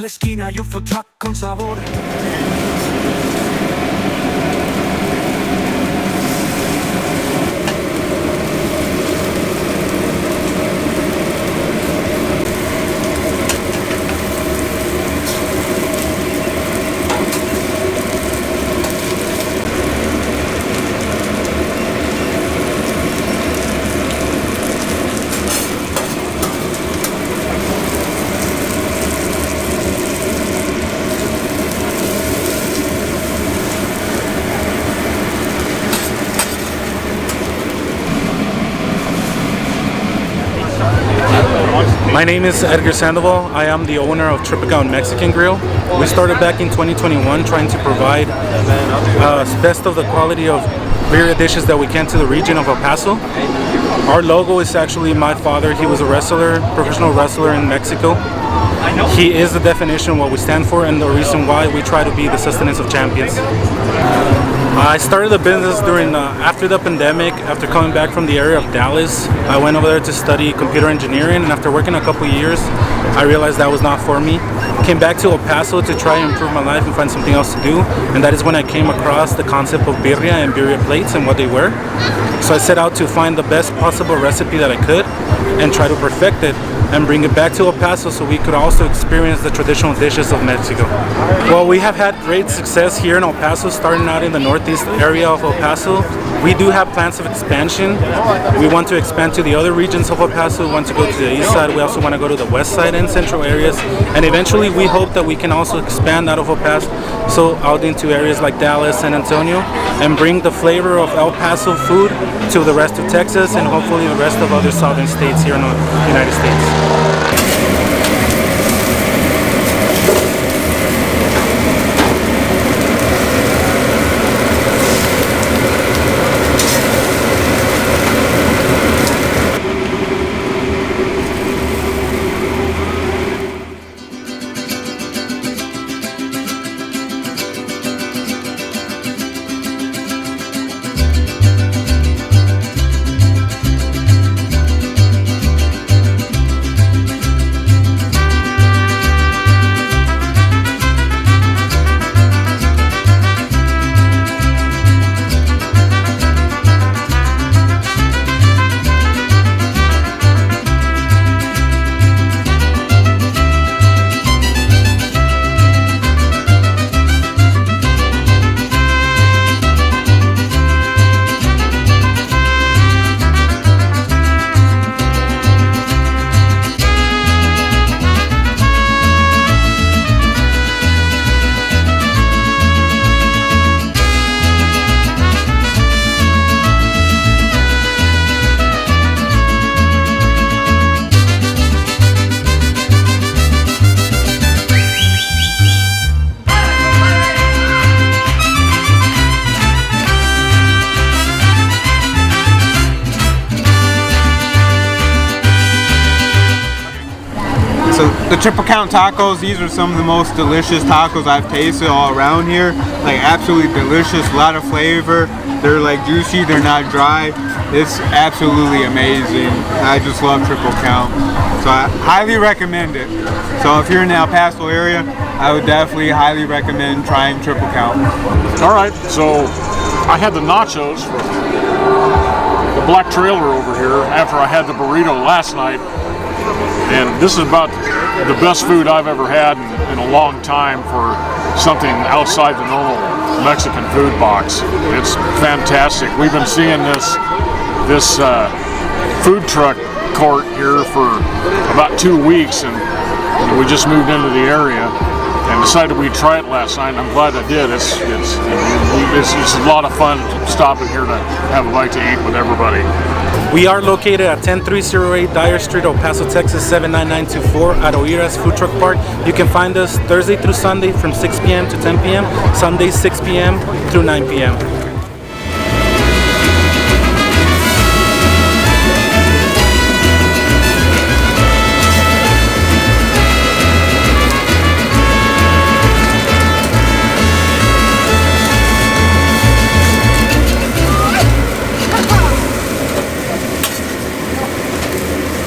la esquina hay un food truck con sabor. My name is Edgar Sandoval. I am the owner of Tripagown Mexican Grill. We started back in 2021 trying to provide best of the quality of birria dishes that we can to the region of El Paso. Our logo is actually my father. He was a wrestler, professional wrestler in Mexico. He is the definition of what we stand for and the reason why we try to be the sustenance of champions. I started the business during after the pandemic. After coming back from the area of Dallas, I went over there to study computer engineering, and after working a couple years, I realized that was not for me. Came back to El Paso to try and improve my life and find something else to do, and that is when I came across the concept of birria and birria plates and what they were. So I set out to find the best possible recipe that I could and try to perfect it and bring it back to El Paso so we could also experience the traditional dishes of Mexico. Well, we have had great success here in El Paso, starting out in the northeast area of El Paso. We do have plans of expansion. We want to expand to the other regions of El Paso. We want to go to the east side. We also want to go to the west side and central areas. And eventually we hope that we can also expand out of El Paso, so out into areas like Dallas, San Antonio, and bring the flavor of El Paso food to the rest of Texas and hopefully the rest of other southern states here in the United States. So the Triple Count tacos, these are some of the most delicious tacos I've tasted all around here. Like absolutely delicious, a lot of flavor. They're like juicy, they're not dry. It's absolutely amazing. I just love Triple Count. So I highly recommend it. So if you're in the El Paso area, I would definitely highly recommend trying Triple Count. All right, so I had the nachos from the Black Trailer over here after I had the burrito last night. And this is about the best food I've ever had in a long time for something outside the normal Mexican food box. It's fantastic. We've been seeing this food truck court here for about 2 weeks, and we just moved into the area and decided we'd try it last night, and I'm glad I did. It's a lot of fun stopping here to have a bite to eat with everybody. We are located at 10308 Dyer Street, El Paso, Texas 79924 at Oira's Food Truck Park. You can find us Thursday through Sunday from 6 p.m. to 10 p.m., Sundays 6 p.m. through 9 p.m.